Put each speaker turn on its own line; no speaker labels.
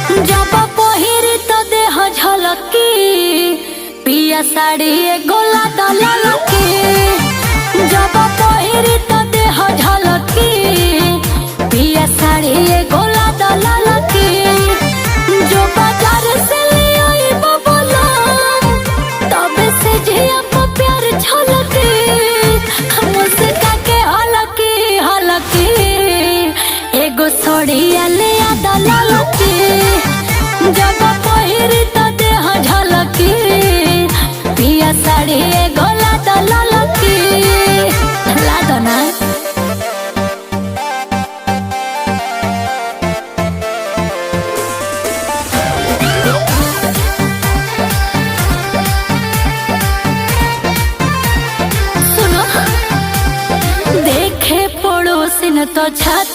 जब पहिरी तो देह झलकी पिया साड़ी गोला दलकी। जब पहिरी तो देह झलकी पिया साड़ी गोला दलकी। जो बाजार से ले आई बोला तबे से जिया को प्यार झलकी। मुस्का के हलकी हलकी एगो सोड़िया ले आ दलकी। जब पहिरी तो देह झलकी पिया साड़ी गोला दलकी। ला दो ना देखे पड़ोसिन तो छत